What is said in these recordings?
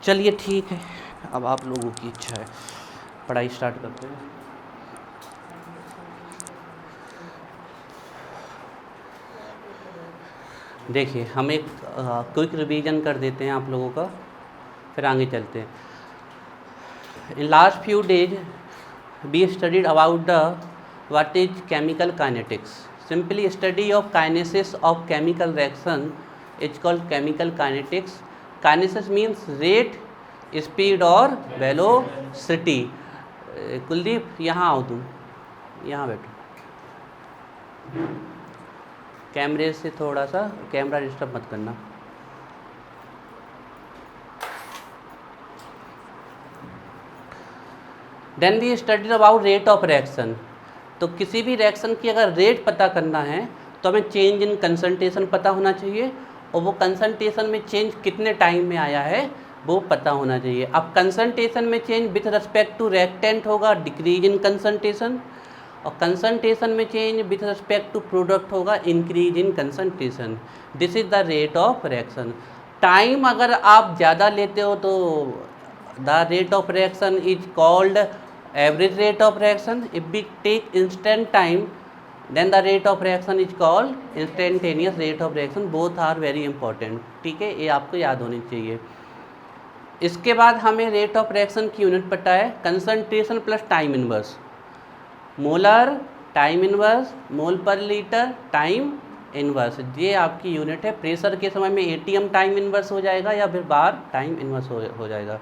चलिए ठीक है, अब आप लोगों की इच्छा है, पढ़ाई स्टार्ट करते हैं। देखिए हम एक क्विक रिवीजन कर देते हैं आप लोगों का, फिर आगे चलते हैं। In last few days we studied about the what is chemical kinetics. Simply study of kinesis of chemical reaction is called chemical kinetics. Kinesis means rate, speed और वेलोसिटी। कुलदीप यहाँ आओ, तुम यहाँ बैठो, कैमरे से थोड़ा सा कैमरा डिस्टर्ब मत करना। Then we study about rate of reaction. तो किसी भी रिएक्शन की अगर रेट पता करना है तो हमें चेंज इन कंसंट्रेशन पता होना चाहिए, और वो कंसंट्रेशन में चेंज कितने टाइम में आया है वो पता होना चाहिए। अब कंसंट्रेशन में change with respect to reactant होगा डिक्रीज इन कंसंट्रेशन, और कंसंट्रेशन में change with respect to product होगा increase in concentration. This is the rate of reaction. Time अगर आप ज़्यादा लेते हो तो the rate of reaction is called average rate of reaction. If we take instant time then the rate of reaction is called instantaneous rate of reaction. Both are very important, ठीक है, ये आपको याद होनी चाहिए। इसके बाद हमें रेट ऑफ रिएक्शन की यूनिट पता है concentration plus time inverse. Molar, time inverse, mole पर लीटर, टाइम इनवर्स, ये आपकी यूनिट है। प्रेशर के समय में एटीएम टाइम इनवर्स हो जाएगा या फिर बार टाइम इनवर्स हो जाएगा।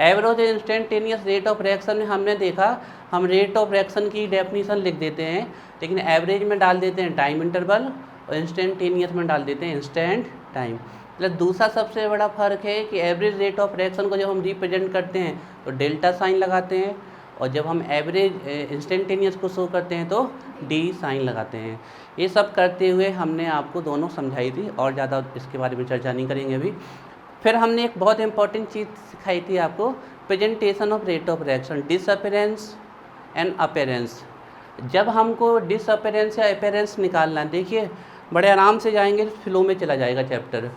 Average instantaneous rate of reaction में हमने देखा, हम रेट ऑफ रिएक्शन की डेफिनेशन लिख देते हैं, लेकिन एवरेज में डाल देते हैं टाइम इंटरवल और इंस्टेंटेनियस में डाल देते हैं इंस्टेंट टाइम। मतलब दूसरा सबसे बड़ा फ़र्क है कि एवरेज रेट ऑफ रिएक्शन को जब हम रिप्रेजेंट करते हैं तो डेल्टा साइन लगाते हैं, और जब हम एवरेज इंस्टेंटेनियस को शो करते हैं तो डी साइन लगाते हैं। ये सब करते हुए हमने आपको दोनों समझाई थी, और ज़्यादा इसके बारे में चर्चा नहीं करेंगे अभी। फिर हमने एक बहुत इंपॉर्टेंट चीज़ सिखाई थी आपको, presentation of rate of reaction, disappearance and appearance. जब हमको डिसअपेरेंस या अपेरेंस निकालना है, देखिए बड़े आराम से जाएंगे, फ्लो में चला जाएगा चैप्टर।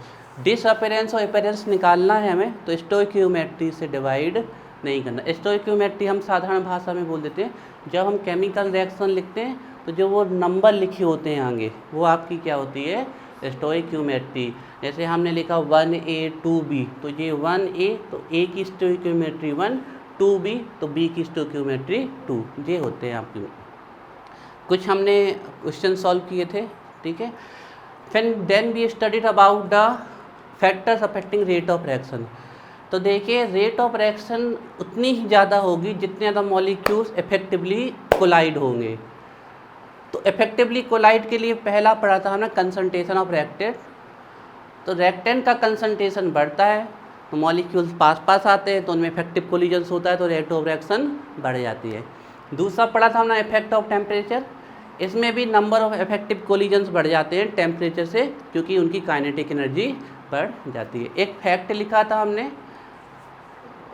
डिसअपेरेंस और अपेरेंस निकालना है हमें तो स्टोइकियोमेट्री से डिवाइड नहीं करना। स्टोइकियोमेट्री हम साधारण भाषा में बोल देते हैं, जब हम केमिकल रिएक्शन लिखते हैं तो जो वो नंबर लिखे होते हैं आगे वो आपकी क्या होती है, स्टोइकियोमेट्री। जैसे हमने लिखा 1A 2B, तो ये 1A तो A की स्टोइकियोमेट्री 1, 2B तो B की स्टोइकियोमेट्री 2, ये होते हैं आपके। कुछ हमने क्वेश्चन सॉल्व किए थे, ठीक है। फिर then we studied about the factors affecting rate of reaction. तो देखिए रेट ऑफ रिएक्शन उतनी ही ज़्यादा होगी जितने ज़्यादा मॉलिक्यूल्स इफेक्टिवली कोलाइड होंगे। तो इफेक्टिवली कोलाइड के लिए पहला पढ़ा था हमने कंसंट्रेशन ऑफ रिएक्टेंट। तो रिएक्टेंट का कंसंट्रेशन बढ़ता है तो मॉलिक्यूल्स पास पास आते हैं तो उनमें इफेक्टिव कोलिजन्स होता है तो रेट ऑफ रिएक्शन बढ़ जाती है। दूसरा पढ़ा था हमने इफेक्ट ऑफ टेम्परेचर। इसमें भी नंबर ऑफ इफेक्टिव कोलिजन्स बढ़ जाते हैं टेम्परेचर से, क्योंकि उनकी काइनेटिक एनर्जी बढ़ जाती है। एक फैक्ट लिखा था हमने,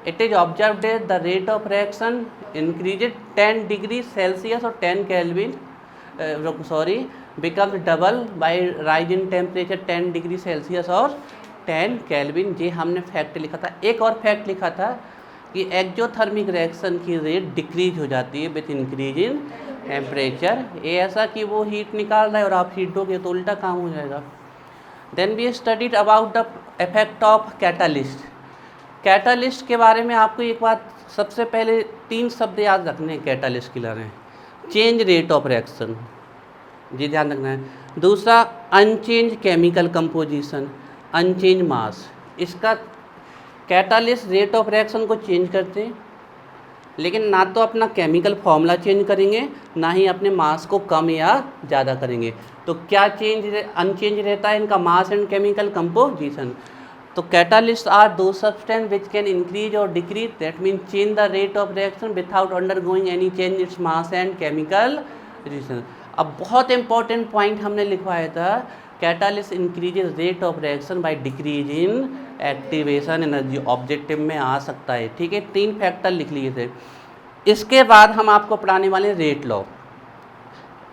it is observe that the rate of reaction increased 10 degree Celsius और 10 kelvin becomes double by rise in temperature 10 degree Celsius और 10 केल्विन। ये हमने फैक्ट लिखा था। एक और फैक्ट लिखा था कि एक्जोथर्मिक रिएक्शन की रेट डिक्रीज हो जाती है विथ इंक्रीज इन टेम्परेचर। ये ऐसा कि वो हीट निकाल रहा है और आप हीट दोगे तो उल्टा काम हो जाएगा। Then we studied about the effect of catalyst. Catalyst के बारे में आपको एक बात सबसे पहले 3 शब्द याद रखने हैं कैटालिस्ट के लिए। चेंज रेट ऑफ रिएक्शन, जी ध्यान रखना है। दूसरा अनचेंज केमिकल कंपोजिशन, अनचेंज मास। इसका कैटालिस्ट रेट ऑफ रिएक्शन को चेंज करते हैं, लेकिन ना तो अपना केमिकल फॉर्मूला चेंज करेंगे ना ही अपने मास को कम या ज़्यादा करेंगे। तो क्या अनचेंज रहता है इनका, मास एंड केमिकल कंपोजिशन। तो कैटालिस्ट आर दो सब्सटेंस विच कैन इंक्रीज और decrease, that mean change the rate of reaction without undergoing any change its mass and chemical reaction. अब बहुत इंपॉर्टेंट पॉइंट हमने लिखवाया था, catalyst increases rate of reaction by decrease in activation energy. Objective में आ सकता है, ठीक है। 3 फैक्टर लिख लिए थे। इसके बाद हम आपको पढ़ाने वाले रेट लॉ,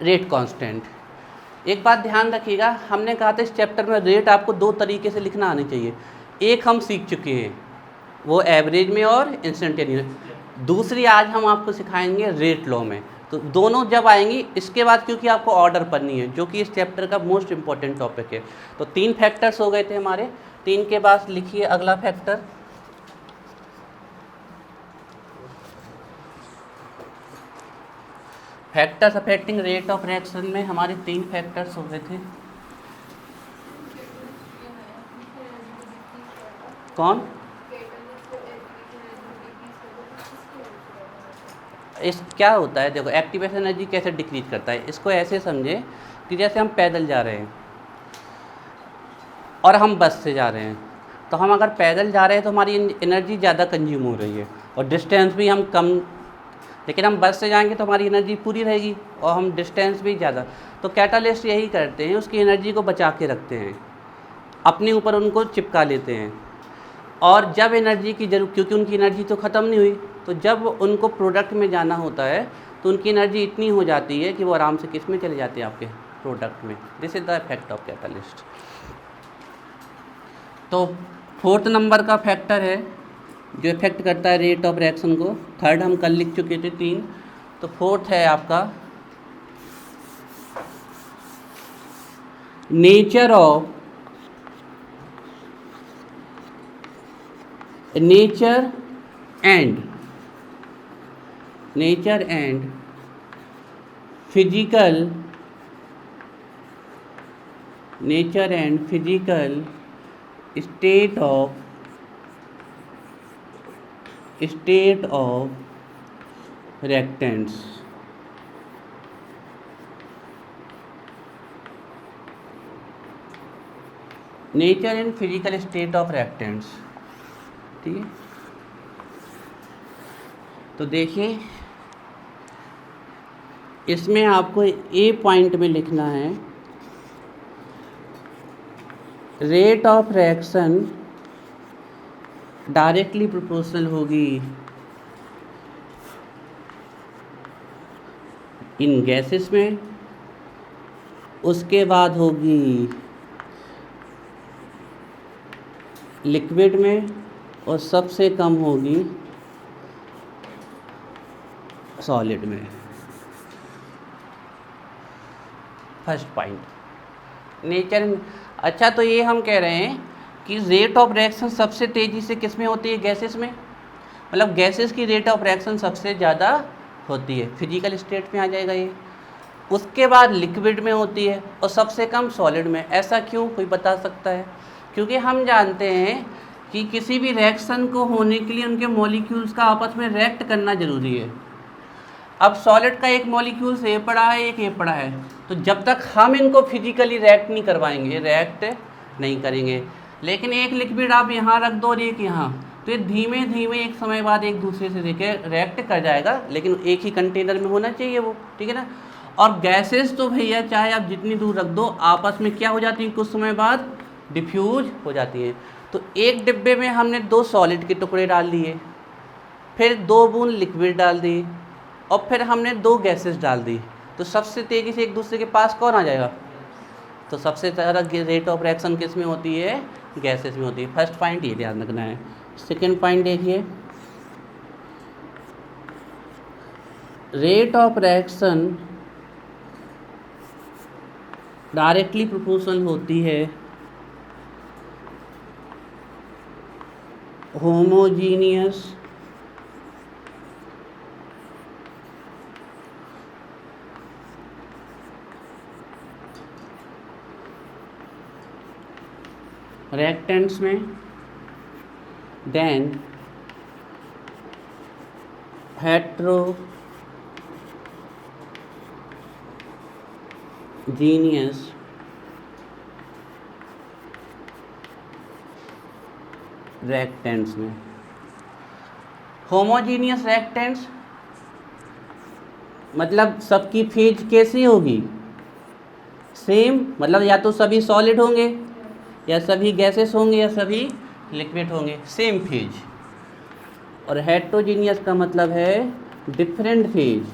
रेट कांस्टेंट। एक बात ध्यान रखिएगा, हमने कहा था इस चैप्टर में रेट आपको 2 तरीके से लिखना आनी चाहिए। एक हम सीख चुके हैं, वो एवरेज में और इंस्टेंटेनियस। दूसरी आज हम आपको सिखाएंगे रेट लॉ में। तो दोनों जब आएंगी इसके बाद, क्योंकि आपको ऑर्डर पढ़नी है जो कि इस चैप्टर का मोस्ट इंपॉर्टेंट टॉपिक है। तो 3 फैक्टर्स हो गए थे हमारे, 3 के बाद लिखिए अगला factor. Factors affecting rate of reaction में हमारे 3 फैक्टर्स हो गए थे। कौन? इस क्या होता है, देखो एक्टिवेशन एनर्जी कैसे डिक्रीज करता है, इसको ऐसे समझे कि जैसे हम पैदल जा रहे हैं और हम बस से जा रहे हैं। तो हम अगर पैदल जा रहे हैं तो हमारी एनर्जी ज़्यादा कंज्यूम हो रही है और डिस्टेंस भी हम कम, लेकिन हम बस से जाएंगे तो हमारी एनर्जी पूरी रहेगी और हम डिस्टेंस भी ज़्यादा। तो कैटालिस्ट यही करते हैं, उसकी एनर्जी को बचा के रखते हैं, अपने ऊपर उनको चिपका लेते हैं। और जब एनर्जी की जरूरत, क्योंकि उनकी एनर्जी तो ख़त्म नहीं हुई, तो जब उनको प्रोडक्ट में जाना होता है तो उनकी एनर्जी इतनी हो जाती है कि वो आराम से किस में चले जाते हैं, आपके प्रोडक्ट में। This is the effect of catalyst. तो 4th नंबर का फैक्टर है जो इफेक्ट करता है रेट ऑफ रिएक्शन को। 3rd हम कल लिख चुके थे 3, तो 4th है आपका nature and physical state of reactants। Nature and physical state of reactants, ठीक है। तो देखिए इसमें आपको ए पॉइंट में लिखना है rate of reaction directly proportional होगी इन गैसेस में, उसके बाद होगी लिक्विड में और सबसे कम होगी सॉलिड में। First point nature. अच्छा, तो ये हम कह रहे हैं कि रेट ऑफ रिएक्शन सबसे तेज़ी से किस में होती है, गैसेस में। मतलब गैसेस की रेट ऑफ रिएक्शन सबसे ज़्यादा होती है, फिजिकल स्टेट में आ जाएगा ये। उसके बाद लिक्विड में होती है और सबसे कम सॉलिड में। ऐसा क्यों, कोई बता सकता है? क्योंकि हम जानते हैं कि किसी भी रिएक्शन को होने के लिए उनके मॉलिक्यूल्स का आपस में रिएक्ट करना ज़रूरी है। अब सॉलिड का एक मॉलिक्यूल्स ए पड़ा है, एक ए पड़ा है, तो जब तक हम इनको फिजिकली रिएक्ट नहीं करवाएंगे, रिएक्ट नहीं करेंगे। लेकिन एक लिक्विड आप यहाँ रख दो और एक यहाँ, तो ये धीमे धीमे एक समय बाद एक दूसरे से रिएक्ट कर जाएगा, लेकिन एक ही कंटेनर में होना चाहिए वो, ठीक है ना। और गैसेस तो भैया चाहे आप जितनी दूर रख दो, आपस में क्या हो जाती हैं, कुछ समय बाद डिफ्यूज हो जाती हैं। तो एक डिब्बे में हमने 2 सॉलिड के टुकड़े डाल दिए, फिर 2 बूंद लिक्विड डाल दी और फिर हमने 2 गैसेस डाल दी, तो सबसे तेज़ी से एक दूसरे के पास कौन आ जाएगा? तो सबसे ज़्यादा रेट ऑफ रिएक्शन किस में होती है, गैसेस में होती है। फर्स्ट पॉइंट ये ध्यान रखना है। सेकेंड पॉइंट देखिए, rate of reaction directly proportional होती है होमोजीनियस रिएक्टेंट्स में देन हेट्रोजीनियस रिएक्टेंट्स में। होमोजीनियस रिएक्टेंट्स मतलब सबकी फेज कैसी होगी, सेम, मतलब या तो सभी सॉलिड होंगे या सभी गैसेस होंगे या सभी लिक्विड होंगे, सेम फेज। और हेट्रोजीनियस का मतलब है different phase.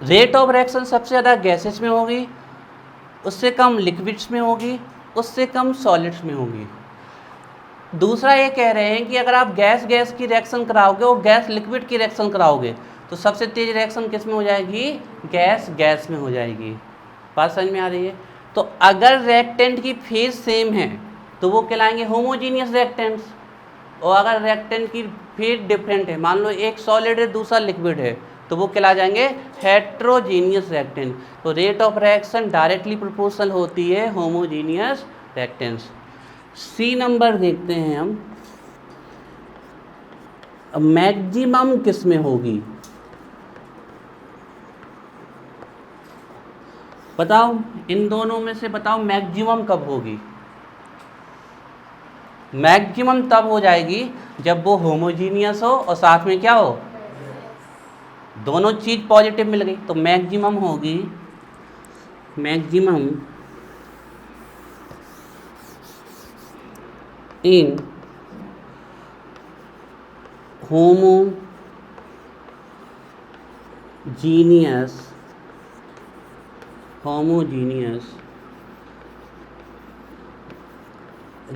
Rate of reaction सबसे ज़्यादा गैसेस में होगी, उससे कम लिक्विड्स में होगी, उससे कम सॉलिड्स में होगी। दूसरा ये कह रहे हैं कि अगर आप गैस गैस की रिएक्शन कराओगे और गैस लिक्विड की रिएक्शन कराओगे तो सबसे तेज रिएक्शन किस में हो जाएगी? गैस गैस में हो जाएगी। बात समझ में आ रही है? तो अगर रिएक्टेंट की फेज सेम है तो वो कहलाएंगे होमोजीनियस रिएक्टेंट्स, और अगर रिएक्टेंट की फेज डिफरेंट है, मान लो एक सॉलिड है दूसरा लिक्विड है, तो वो कहला जाएंगे हेट्रोजीनियस रिएक्टेंट। तो rate of reaction directly proportional होती है होमोजीनियस रिएक्टेंट्स। सी नंबर देखते हैं हम, मैक्सिमम किस में होगी? बताओ, इन दोनों में से बताओ मैक्सिमम कब होगी? मैक्सिमम तब हो जाएगी जब वो होमोजीनियस हो और साथ में क्या हो, दोनों चीज पॉजिटिव मिल गई, तो मैक्सिमम होगी, maximum in homogeneous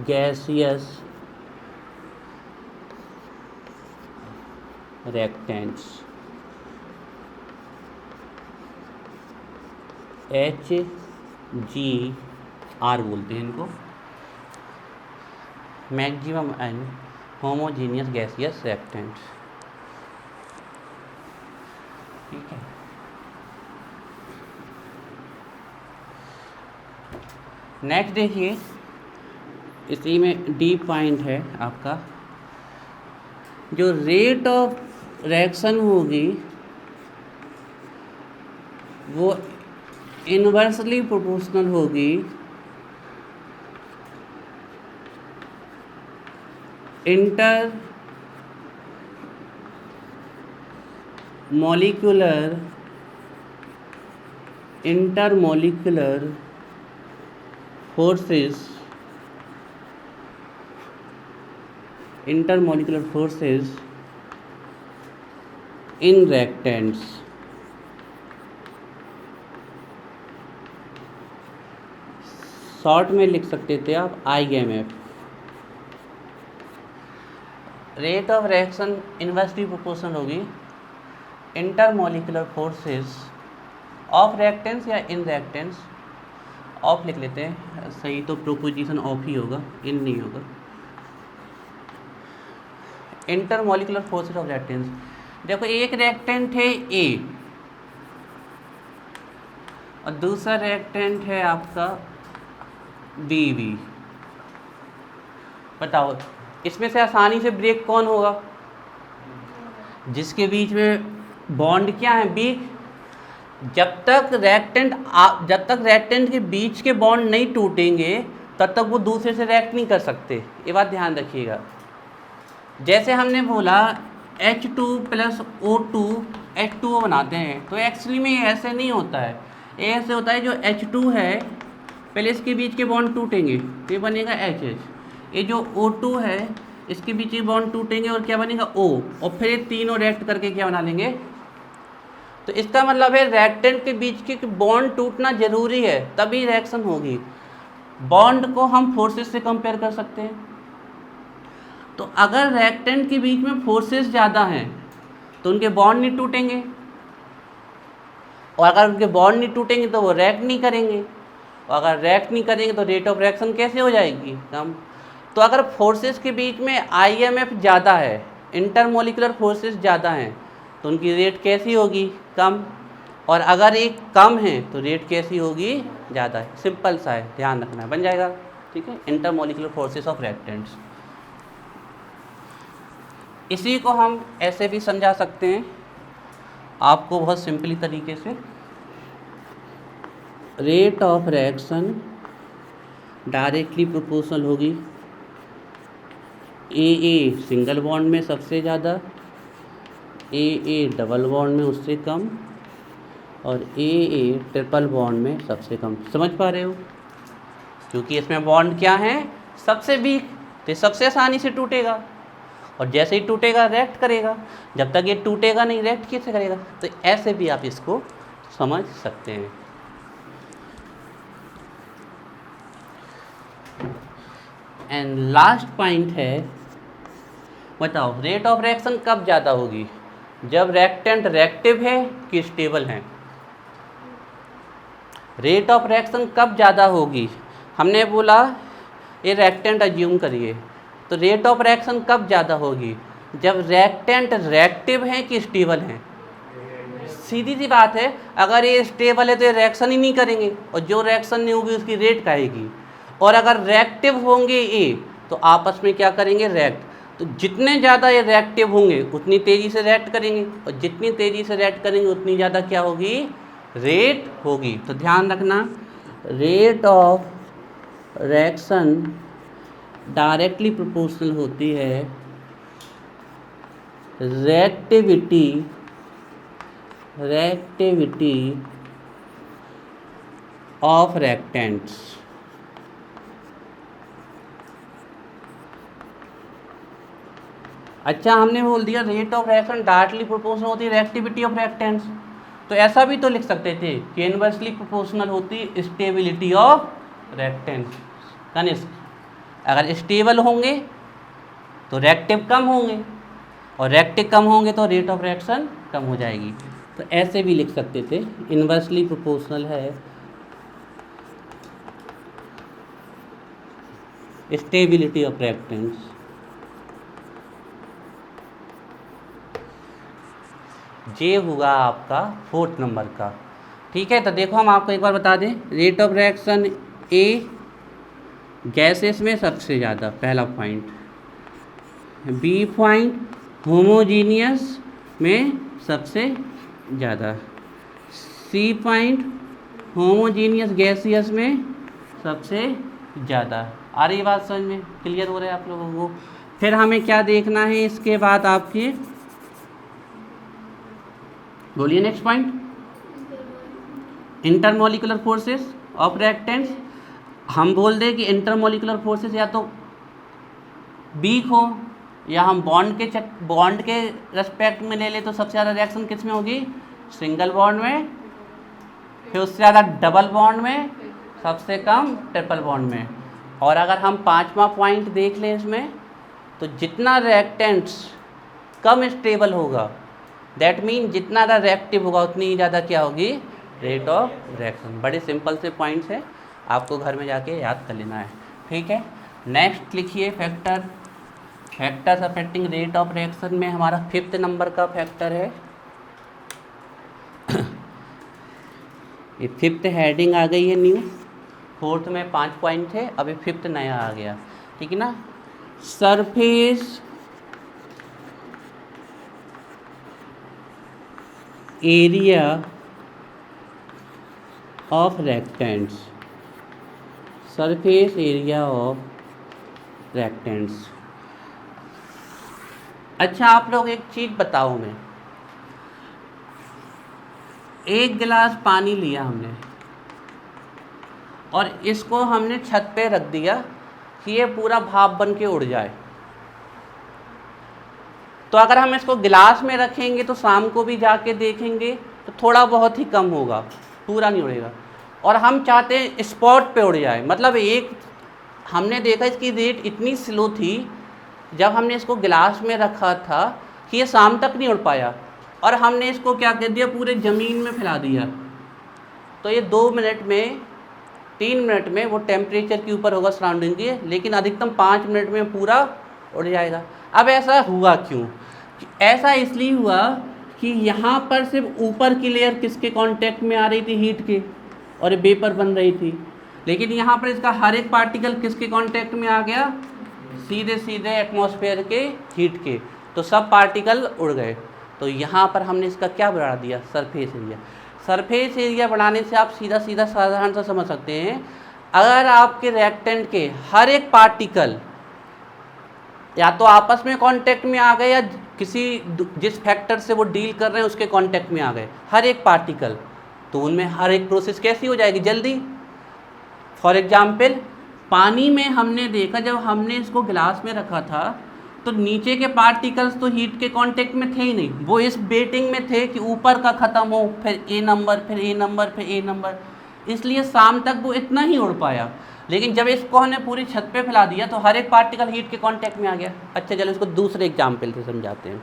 gaseous reactants, HGR बोलते हैं इनको, maximum and homogeneous gaseous reactants. ठीक है, नेक्स्ट देखिए, इसी में डी पॉइंट है आपका, जो रेट ऑफ रिएक्शन होगी वो इनवर्सली प्रोपोर्शनल होगी inter molecular forces in reactants। Short में लिख सकते थे आप IMF। Rate of reaction inversely proportional होगी इंटरमॉलिक्यूलर फोर्सेस ऑफ रिएक्टेंट्स या इन रिएक्टेंट्स, ऑफ लिख लेते हैं, सही तो प्रोपोजिशन ऑफ ही होगा, इन नहीं होगा। इंटरमॉलिक्यूलर फोर्सेस ऑफ रिएक्टेंट्स, देखो एक रिएक्टेंट है A और दूसरा रिएक्टेंट है आपका BB। बताओ इसमें से आसानी से ब्रेक कौन होगा? जिसके बीच में बॉन्ड क्या है, वीक। जब तक रिएक्टेंट के बीच के बॉन्ड नहीं टूटेंगे तब तक वो दूसरे से रिएक्ट नहीं कर सकते, ये बात ध्यान रखिएगा। जैसे हमने बोला H2 + O2 H2O बनाते हैं, तो एक्चुअली में ऐसे नहीं होता है, ऐसे होता है जो H2 है पहले इसके बीच के बॉन्ड टूटेंगे तो ये बनेगा HH, ये जो O2 है इसके बीच के बॉन्ड टूटेंगे और क्या बनेगा O, और फिर ये तीनों रिएक्ट करके क्या बना लेंगे। तो इसका मतलब है रिएक्टेंट के बीच के बॉन्ड टूटना जरूरी है तभी रिएक्शन होगी। बॉन्ड को हम फोर्सेस से कंपेयर कर सकते हैं, तो अगर रिएक्टेंट के बीच में फोर्सेस ज़्यादा हैं तो उनके बॉन्ड नहीं टूटेंगे, और अगर उनके बॉन्ड नहीं टूटेंगे तो वो रिएक्ट नहीं करेंगे, और अगर रिएक्ट नहीं करेंगे तो रेट ऑफ रिएक्शन कैसे हो जाएगी, कम। तो अगर फोर्सेस के बीच में IMF ज़्यादा है, इंटरमॉलिक्यूलर फोर्सेस ज़्यादा हैं, तो उनकी रेट कैसी होगी, कम। और अगर एक कम है तो रेट कैसी होगी, ज़्यादा है। सिंपल सा है, ध्यान रखना है, बन जाएगा। ठीक है, इंटरमॉलिक्यूलर फोर्सेस ऑफ रिएक्टेंट्स। इसी को हम ऐसे भी समझा सकते हैं आपको बहुत सिंपली तरीके से, rate of reaction directly proportional होगी AA सिंगल बॉन्ड में सबसे ज़्यादा, AA डबल बॉन्ड में उससे कम, और AA ट्रिपल बॉन्ड में सबसे कम। समझ पा रहे हो? क्योंकि इसमें बॉन्ड क्या है, सबसे वीक, तो सबसे आसानी से टूटेगा, और जैसे ही टूटेगा रिएक्ट करेगा, जब तक ये टूटेगा नहीं रिएक्ट कैसे करेगा। तो ऐसे भी आप इसको समझ सकते हैं। एंड लास्ट पॉइंट है, बताओ रेट ऑफ रिएक्शन कब ज़्यादा होगी, जब रिएक्टेंट रिएक्टिव है कि स्टेबल है। रेट ऑफ रिएक्शन कब ज़्यादा होगी, हमने बोला ये रिएक्टेंट अज्यूम करिए, तो रेट ऑफ रिएक्शन कब ज़्यादा होगी, जब रिएक्टेंट रिएक्टिव है कि स्टेबल है। सीधी सी बात है, अगर ये स्टेबल है तो ये रिएक्शन ही नहीं करेंगे, और जो रिएक्शन नहीं होगी उसकी रेट काहेगी। और अगर रिएक्टिव होंगे ये तो आपस में क्या करेंगे, रिएक्ट। तो जितने ज़्यादा ये रिएक्टिव होंगे उतनी तेज़ी से रिएक्ट करेंगे, और जितनी तेज़ी से रिएक्ट करेंगे उतनी ज़्यादा क्या होगी, रेट होगी। तो ध्यान रखना, rate of reaction directly proportional होती है reactivity of reactants। अच्छा, हमने बोल दिया rate of reaction directly proportional होती है रिएक्टिविटी ऑफ रिएक्टेंट्स, तो ऐसा भी तो लिख सकते थे कि इनवर्सली प्रोपोर्शनल होती स्टेबिलिटी ऑफ रिएक्टेंट्स। कनिष्क, अगर स्टेबल होंगे तो रिएक्टिव कम होंगे, और रिएक्टिव कम होंगे तो रेट ऑफ रिएक्शन कम हो जाएगी। तो ऐसे भी लिख सकते थे, इनवर्सली प्रोपोर्शनल है स्टेबिलिटी ऑफ रिएक्टेंट्स। ये हुआ आपका 4th नंबर का। ठीक है, तो देखो हम आपको एक बार बता दें, rate of reaction A gases में सबसे ज़्यादा, पहला पॉइंट। बी पॉइंट होमोजीनियस में सबसे ज़्यादा। सी पॉइंट होमोजीनियस गैसियस में सबसे ज़्यादा। आ रही बात समझ में, क्लियर हो रहा है आप लोगों को। फिर हमें क्या देखना है इसके बाद आपके, बोलिए next point, intermolecular forces of reactants. हम बोल दें कि इंटरमोलिकुलर फोर्सेस या तो वीक हो, या हम बॉन्ड के रेस्पेक्ट में ले ले तो सबसे ज़्यादा रिएक्शन किस में होगी, सिंगल बॉन्ड में, फिर उससे ज़्यादा डबल बॉन्ड में, सबसे कम ट्रिपल बॉन्ड में। और अगर हम 5वां पॉइंट देख लें इसमें, तो जितना रिएक्टेंट्स कम स्टेबल होगा, दैट मीन जितना ज़्यादा रिएक्टिव होगा उतनी ही ज़्यादा क्या होगी, रेट ऑफ रिएक्शन। बड़े सिंपल से पॉइंट्स है, आपको घर में जाके याद कर लेना है। ठीक है, नेक्स्ट लिखिए factors affecting rate of reaction में हमारा 5th नंबर का फैक्टर है। ये 5th हेडिंग आ गई है न्यू, 4th में 5 पॉइंट थे, अभी 5th नया आ गया। ठीक है ना, surface area of reactants, surface area of reactants. अच्छा, आप लोग एक चीज़ बताओ, मैं एक गिलास पानी लिया हमने और इसको हमने छत पे रख दिया कि ये पूरा भाप बन के उड़ जाए। तो अगर हम इसको गिलास में रखेंगे तो शाम को भी जाके देखेंगे तो थोड़ा बहुत ही कम होगा, पूरा नहीं उड़ेगा। और हम चाहते हैं स्पॉट पे उड़ जाए, मतलब एक हमने देखा इसकी रेट इतनी स्लो थी जब हमने इसको गिलास में रखा था कि ये शाम तक नहीं उड़ पाया, और हमने इसको क्या कर दिया, पूरे ज़मीन में फैला दिया। तो ये 2 मिनट में 3 मिनट में वो टेम्परेचर के ऊपर होगा सराउंडिंग के, लेकिन अधिकतम 5 मिनट में पूरा उड़ जाएगा। अब ऐसा हुआ क्यों? ऐसा इसलिए हुआ कि यहाँ पर सिर्फ ऊपर की लेयर किसके कांटेक्ट में आ रही थी, हीट के, और ये वेपर बन रही थी। लेकिन यहाँ पर इसका हर एक पार्टिकल किसके कांटेक्ट में आ गया, सीधे सीधे एटमॉस्फेयर के हीट के, तो सब पार्टिकल उड़ गए। तो यहाँ पर हमने इसका क्या बढ़ा दिया, सरफेस एरिया। सरफेस एरिया बढ़ाने से आप सीधा सीधा साधारण सा समझ सकते हैं, अगर आपके रिएक्टेंट के हर एक पार्टिकल या तो आपस में कांटेक्ट में आ गए या किसी जिस फैक्टर से वो डील कर रहे हैं उसके कांटेक्ट में आ गए हर एक पार्टिकल, तो उनमें हर एक प्रोसेस कैसी हो जाएगी, जल्दी। फॉर एग्जाम्पल पानी में हमने देखा, जब हमने इसको गिलास में रखा था तो नीचे के पार्टिकल्स तो हीट के कांटेक्ट में थे ही नहीं, वो इस बेटिंग में थे कि ऊपर का ख़त्म हो, फिर ए नंबर, फिर ए नंबर, फिर ए नंबर, इसलिए शाम तक वो इतना ही उड़ पाया। लेकिन जब इसको हमने पूरी छत पे फैला दिया तो हर एक पार्टिकल हीट के कांटेक्ट में आ गया। अच्छा चलो इसको दूसरे एग्जाम्पल से समझाते हैं।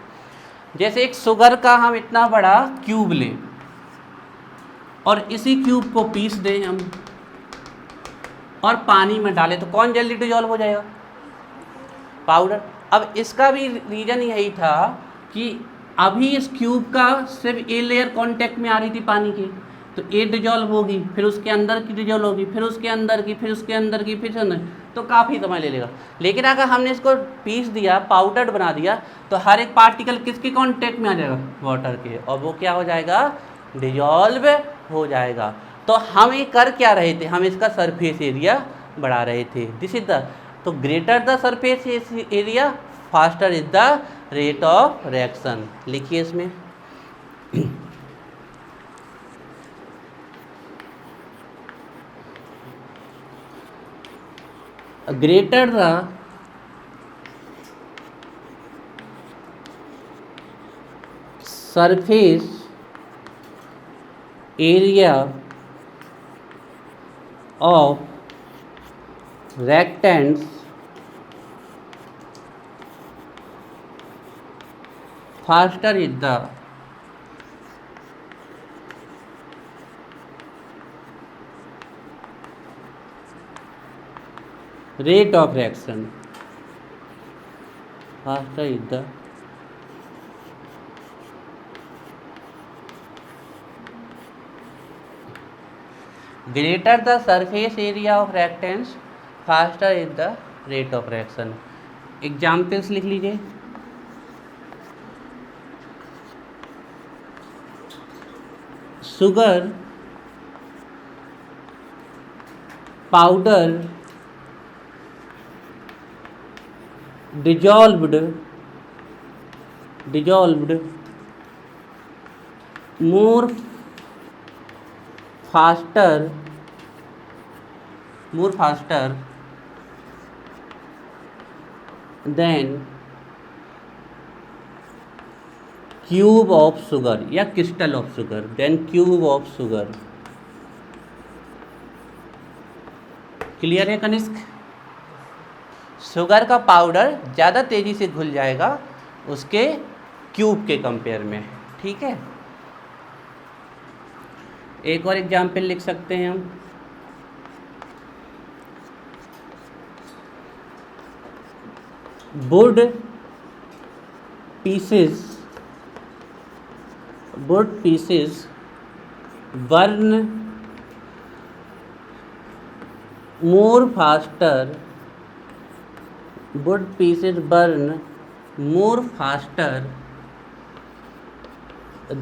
जैसे एक शुगर का हम इतना बड़ा क्यूब लें और इसी क्यूब को पीस दें हम और पानी में डालें, तो कौन जल्दी डिजॉल्व हो जाएगा? पाउडर। अब इसका भी रीज़न यही था कि अभी इस क्यूब का सिर्फ ए लेयर कांटेक्ट में आ रही थी पानी की, तो ए डिजॉल्व होगी, फिर उसके अंदर की डिजॉल्व होगी, फिर उसके अंदर की, फिर उसके अंदर की, फिर से अंदर, तो काफ़ी समय ले लेगा। लेकिन अगर हमने इसको पीस दिया, पाउडर बना दिया, तो हर एक पार्टिकल किसके कांटेक्ट में आ जाएगा? वाटर के, और वो क्या हो जाएगा? डिजॉल्व हो जाएगा। तो हम ये कर क्या रहे थे? हम इसका सरफेस एरिया बढ़ा रहे थे। दिस इज द, तो greater the surface area faster is the rate of reaction. लिखिए इसमें greater the surface area of reactants faster is the rate of reaction. Faster is the greater the surface area of reactants, faster is the rate of reaction. Examples लिख लीजिए। Sugar powder dissolved more faster than cube of sugar या crystal of sugar, than cube of sugar। Clear है Kanishka? Sugar का powder ज़्यादा तेज़ी से घुल जाएगा उसके क्यूब के कंपेयर में। ठीक है, एक और एग्जाम्पल लिख सकते हैं हम। Would pieces burn more faster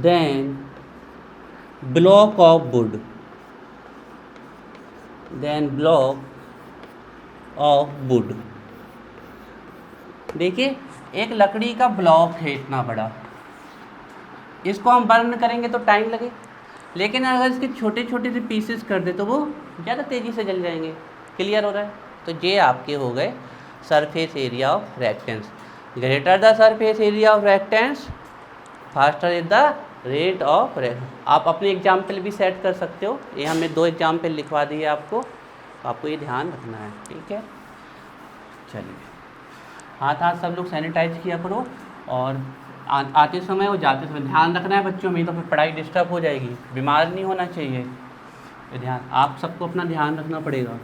than block of wood, देखिए एक लकड़ी का ब्लॉक है इतना बड़ा, इसको हम बर्न करेंगे तो टाइम लगे, लेकिन अगर इसके छोटे छोटे से पीसेस कर दे तो वो ज़्यादा तेज़ी से जल जाएंगे। क्लियर हो रहा है? तो ये आपके हो गए surface area of reactance. Greater the surface area of reactance, faster is the rate of reaction. आप अपने एग्जाम्पल भी सेट कर सकते हो। ये हमने 2 एग्जाम्पल लिखवा दिए आपको, आपको ये ध्यान रखना है। ठीक है, चलिए हाथ सब लोग सैनिटाइज किया करो, और आते समय और जाते समय ध्यान रखना है बच्चों में, तो फिर पढ़ाई डिस्टर्ब हो जाएगी। बीमार नहीं होना चाहिए, ध्यान आप सबको अपना ध्यान रखना पड़ेगा।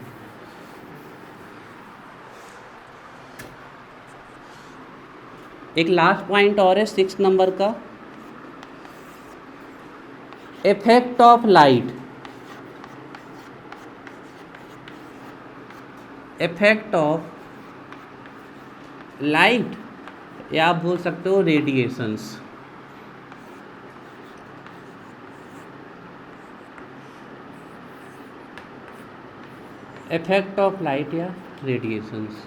एक लास्ट पॉइंट और है 6 नंबर का, effect of light. Effect of light या आप बोल सकते हो रेडिएशंस। इफेक्ट ऑफ लाइट या radiations.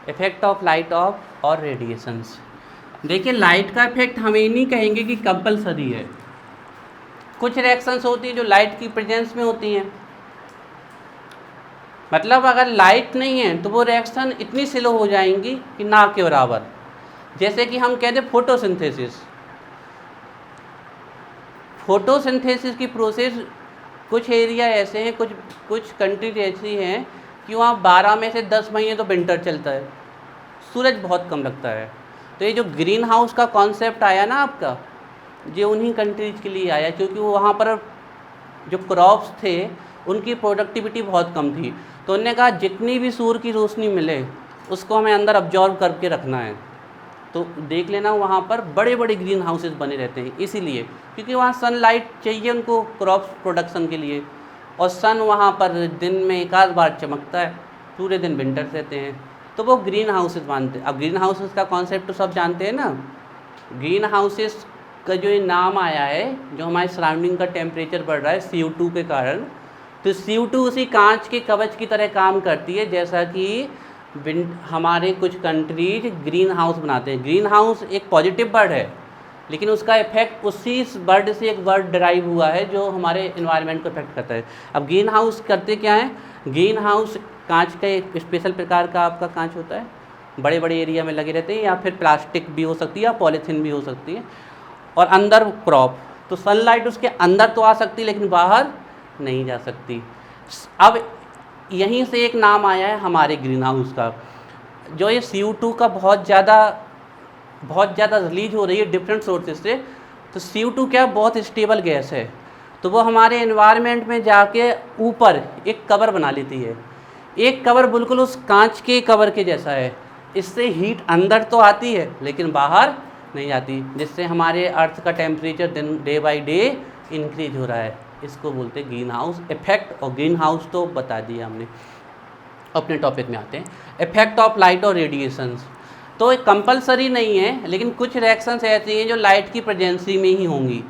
Effect of light of और रेडिएशंस। देखिए लाइट का इफेक्ट हम ये नहीं कहेंगे कि कंपलसरी है, कुछ रिएक्शंस होती हैं जो लाइट की प्रेजेंस में होती हैं, मतलब अगर लाइट नहीं है तो वो रिएक्शन इतनी स्लो हो जाएंगी कि ना के बराबर। जैसे कि हम कहते हैं फोटोसिंथेसिस। फोटोसिंथेसिस की प्रोसेस कुछ एरिया ऐसे हैं, कुछ कंट्रीज ऐसी हैं कि वहाँ 12 में से 10 महीने तो विंटर चलता है, सूरज बहुत कम लगता है। तो ये जो ग्रीन हाउस का कॉन्सेप्ट आया ना आपका, ये उन्हीं कंट्रीज के लिए आया, क्योंकि वो वहाँ पर जो क्रॉप्स थे उनकी प्रोडक्टिविटी बहुत कम थी। तो उन्होंने कहा जितनी भी सूर्य की रोशनी मिले उसको हमें अंदर अब्जॉर्ब करके रखना है। तो देख लेना वहाँ पर बड़े बड़े ग्रीन हाउसेस बने रहते हैं, इसीलिए क्योंकि वहाँ सनलाइट चाहिए उनको क्रॉप्स प्रोडक्शन के लिए, और सन वहाँ पर दिन में एक आध बार चमकता है, पूरे दिन विंटर्स रहते हैं, तो वो ग्रीन हाउसेस मानते हैं। अब ग्रीन हाउसेस का कॉन्सेप्ट तो सब जानते हैं ना। ग्रीन हाउसेस का जो ये नाम आया है, जो हमारे सराउंडिंग का टेम्परेचर बढ़ रहा है CO2 के कारण, तो CO2 उसी कांच के कवच की तरह काम करती है, जैसा कि हमारे कुछ कंट्रीज ग्रीन हाउस बनाते हैं। ग्रीन हाउस एक पॉजिटिव वर्ड है, लेकिन उसका इफेक्ट उसी वर्ड से एक वर्ड डराइव हुआ है जो हमारे इन्वायरमेंट को इफेक्ट करता है। अब ग्रीन हाउस करते क्या है, ग्रीन हाउस कांच का एक स्पेशल प्रकार का आपका कांच होता है, बड़े बड़े एरिया में लगे रहते हैं, या फिर प्लास्टिक भी हो सकती है या पॉलीथीन भी हो सकती है, और अंदर क्रॉप, तो सनलाइट उसके अंदर तो आ सकती है लेकिन बाहर नहीं जा सकती। अब यहीं से एक नाम आया है हमारे ग्रीन हाउस का, जो ये CO2 का बहुत ज़्यादा रिलीज हो रही है डिफरेंट सोर्सेज से। तो CO2 क्या बहुत स्टेबल गैस है, तो वो हमारे एनवायरनमेंट में जाके ऊपर एक कवर बना लेती है। एक कवर बिल्कुल उस कांच के कवर के जैसा है, इससे हीट अंदर तो आती है लेकिन बाहर नहीं आती, जिससे हमारे अर्थ का temperature day by day increase हो रहा है। इसको बोलते हैं ग्रीन हाउस इफेक्ट। और ग्रीन हाउस तो बता दिया हमने। अपने टॉपिक में आते हैं, इफेक्ट ऑफ लाइट और रेडिएशंस। तो एक कंपलसरी नहीं है, लेकिन कुछ रिएक्शंस ऐसी हैं जो लाइट की प्रेजेंसी में ही होंगी।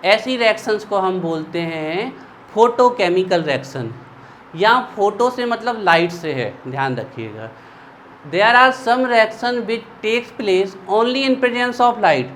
ऐसी रिएक्शंस को हम बोलते हैं फोटोकेमिकल रिएक्शन, या फोटो से मतलब लाइट से है, ध्यान रखिएगा। There are some reaction which takes place only in presence of light.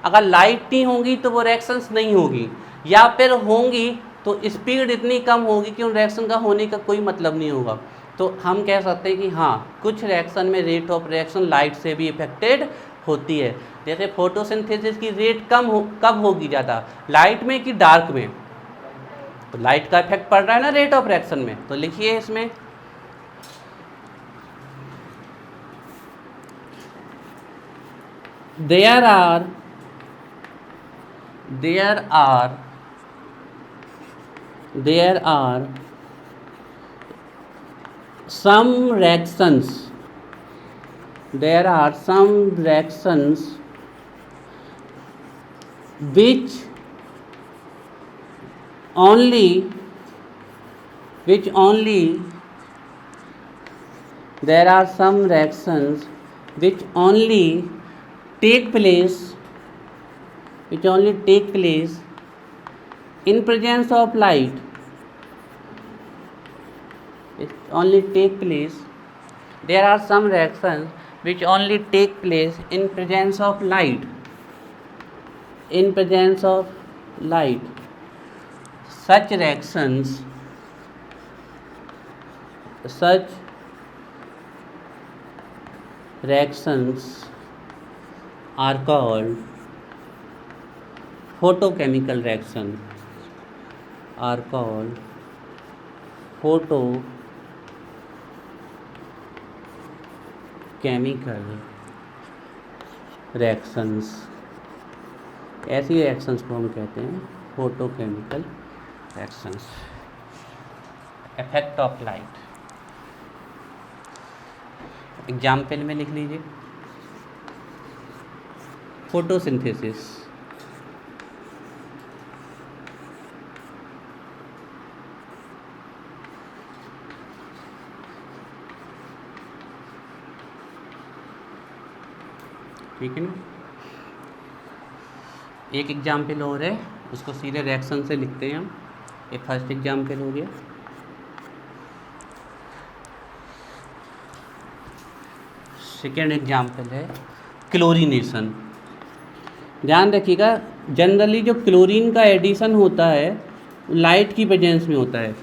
अगर लाइट नहीं होगी तो वो रिएक्शंस नहीं होगी, या फिर होंगी तो स्पीड इतनी कम होगी कि उन रिएक्शन का होने का कोई मतलब नहीं होगा। तो हम कह सकते हैं कि हाँ, कुछ रिएक्शन में रेट ऑफ रिएक्शन लाइट से भी इफेक्टेड होती है। जैसे फोटोसिंथेसिस की रेट कब होगी ज़्यादा, लाइट में कि डार्क में? तो लाइट का इफेक्ट पड़ रहा है ना रेट ऑफ रिएक्शन में। तो लिखिए इसमें there are some reactions which only there are some reactions which only take place in presence of light. There are some reactions which only take place in presence of light. Such reactions are called photochemical reaction. ऐसी reactions को हम कहते हैं photochemical reactions. Effect of light, example में लिख लीजिए, photosynthesis. ठीक है ना। एक एग्जाम्पल और है, उसको सीधे रिएक्शन से लिखते हैं हम। ये फर्स्ट एग्जाम्पल हो गया। सेकेंड एग्जाम्पल है क्लोरीनेशन। ध्यान रखिएगा, जनरली जो क्लोरीन का एडिशन होता है लाइट की प्रेजेंस में होता है।